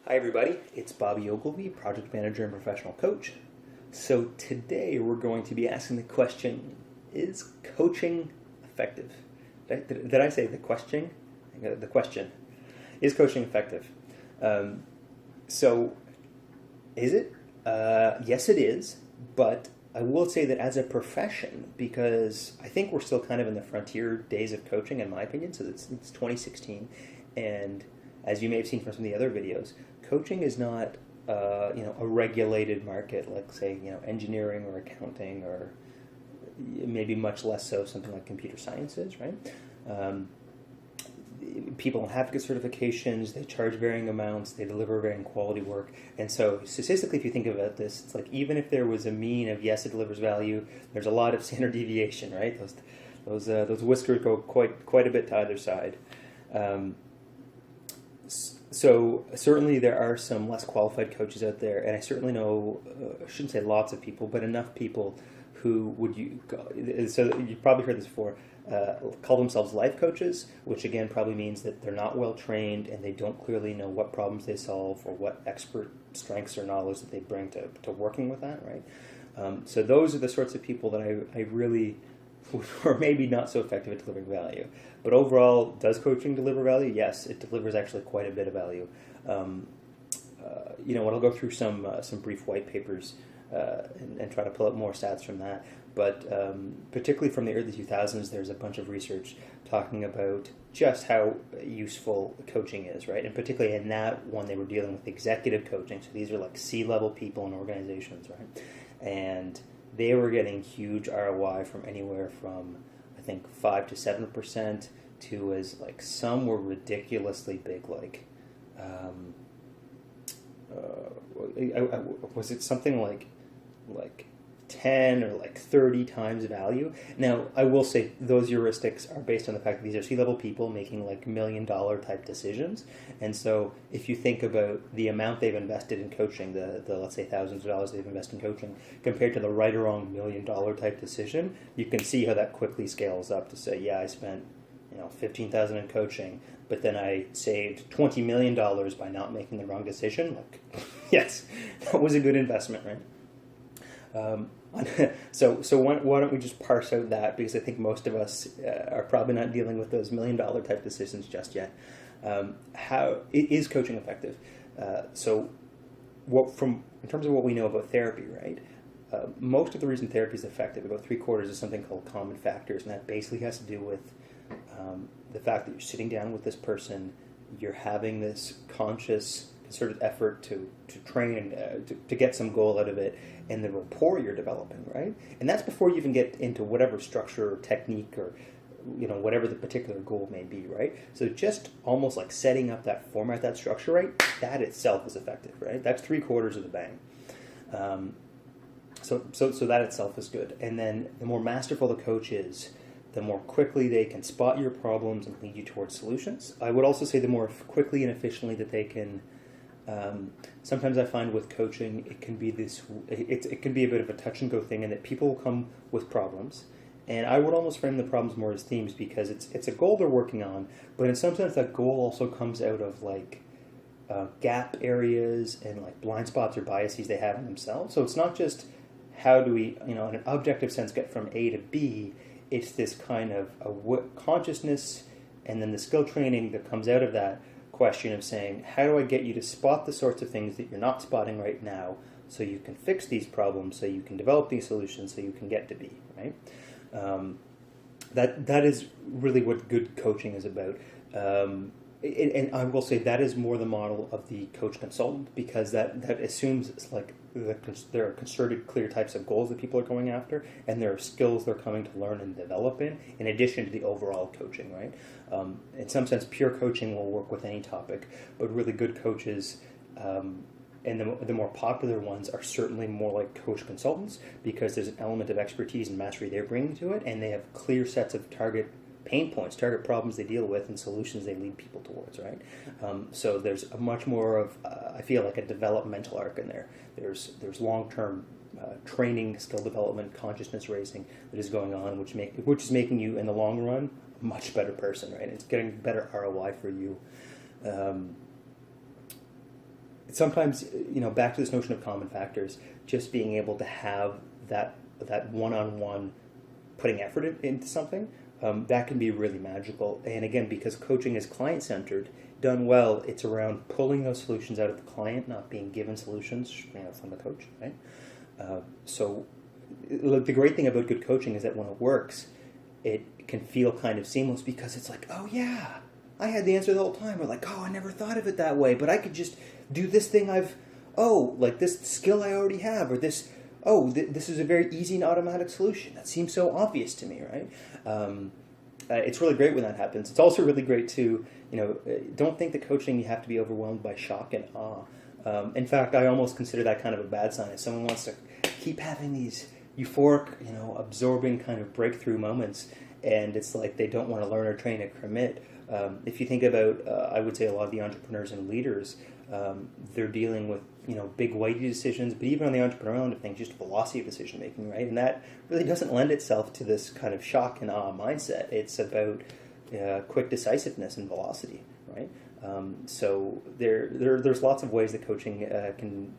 Hi everybody, it's Bobby Ogilvy, Project Manager and Professional Coach. So today we're going to be asking the question, is coaching effective? Did I say the question? The question. Is coaching effective? Um, so is it? Yes it is, but I will say that as a profession, because I think we're still kind of in the frontier days of coaching in my opinion, so it's 2016, and as you may have seen from some of the other videos, coaching is not a regulated market like say engineering or accounting or maybe much less so something like computer sciences, right? Um, People don't have to get certifications, they charge varying amounts, they deliver varying quality work. And so statistically, if you think about this, it's like even if there was a mean of yes, it delivers value, there's a lot of standard deviation, right? Those whiskers go quite a bit to either side. Um, so certainly there are some less qualified coaches out there, and I certainly know, I shouldn't say lots of people, but enough people who so you've probably heard this before, call themselves life coaches, which again probably means that they're not well trained and they don't clearly know what problems they solve or what expert strengths or knowledge that they bring to working with that, right? So those are the sorts of people that I really, or maybe not so effective at delivering value. But overall, does coaching deliver value? Yes, it delivers actually quite a bit of value. Um, I'll go through some brief white papers and try to pull out more stats from that. But particularly from the early 2000s, there's a bunch of research talking about just how useful coaching is, right? And particularly in that one, they were dealing with executive coaching. So these are like C-level people in organizations, right? And they were getting huge ROI from anywhere from, I think, 5 to 7% to as like some were ridiculously big, like was it something like 10 or like 30 times value. Now, I will say those heuristics are based on the fact that these are C-level people making like $1 million type decisions. And so if you think about the amount they've invested in coaching, the let's say thousands of dollars they've invested in coaching, compared to the right or wrong $1 million type decision, you can see how that quickly scales up to say, yeah, I spent 15,000 in coaching, but then I saved $20 million by not making the wrong decision. Like, yes, that was a good investment, right? So why don't we just parse out that, because I think most of us are probably not dealing with those $1 million type decisions just yet. How is coaching effective? So in terms of what we know about therapy, right? Most of the reason therapy is effective, about 3/4, is something called common factors, and that basically has to do with the fact that you're sitting down with this person, you're having this conscious, concerted effort to train and to get some goal out of it, and the rapport you're developing, right? And that's before you even get into whatever structure or technique or whatever the particular goal may be, right? So just almost like setting up that format, that structure, right? That itself is effective, right? That's 3/4 of the bang. So that itself is good. And then the more masterful the coach is, the more quickly they can spot your problems and lead you towards solutions. I would also say the more quickly and efficiently that they can. Sometimes I find with coaching, it can be it can be a bit of a touch and go thing, in that people will come with problems, and I would almost frame the problems more as themes, because it's a goal they're working on, but in some sense that goal also comes out of like gap areas and like blind spots or biases they have in themselves. So it's not just how do we, in an objective sense, get from A to B. It's this kind of consciousness and then the skill training that comes out of that question of saying, how do I get you to spot the sorts of things that you're not spotting right now, so you can fix these problems, so you can develop these solutions, so you can get to B, right? That is really what good coaching is about. And I will say that is more the model of the coach consultant, because that assumes it's like there are concerted, clear types of goals that people are going after, and there are skills they're coming to learn and develop in addition to the overall coaching, right? In some sense, pure coaching will work with any topic, but really good coaches, and the more popular ones, are certainly more like coach consultants, because there's an element of expertise and mastery they're bringing to it, and they have clear sets of target pain points, target problems they deal with, and solutions they lead people towards, right? So there's a much more of, I feel like, a developmental arc in there. There's long-term training, skill development, consciousness raising that is going on, which is making you, in the long run, a much better person, right? It's getting better ROI for you. sometimes, back to this notion of common factors, just being able to have that one-on-one putting effort into something, that can be really magical. And again, because coaching is client-centered, done well, it's around pulling those solutions out of the client, not being given solutions from the coach, right? So look, the great thing about good coaching is that when it works, it can feel kind of seamless, because it's like, oh yeah, I had the answer the whole time. Or like, oh, I never thought of it that way, but I could just do this thing like this skill I already have, or this, this is a very easy and automatic solution. That seems so obvious to me, right? It's really great when that happens. It's also really great to, don't think that coaching, you have to be overwhelmed by shock and awe. In fact, I almost consider that kind of a bad sign. If someone wants to keep having these euphoric, absorbing kind of breakthrough moments, and it's like they don't want to learn or train or commit. If you think about, I would say a lot of the entrepreneurs and leaders, they're dealing with, big weighty decisions, but even on the entrepreneurial end of things, just velocity of decision making, right? And that really doesn't lend itself to this kind of shock and awe mindset. It's about quick decisiveness and velocity, right? So there's lots of ways that coaching can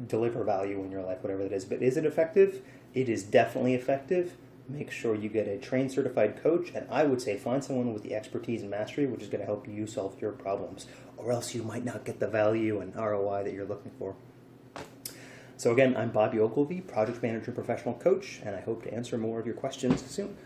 deliver value in your life, whatever that is. But is it effective? It is definitely effective. Make sure you get a trained, certified coach, and I would say find someone with the expertise and mastery, which is going to help you solve your problems, or else you might not get the value and ROI that you're looking for. So again, I'm Bobby Ogilvy, Project Manager Professional Coach, and I hope to answer more of your questions soon.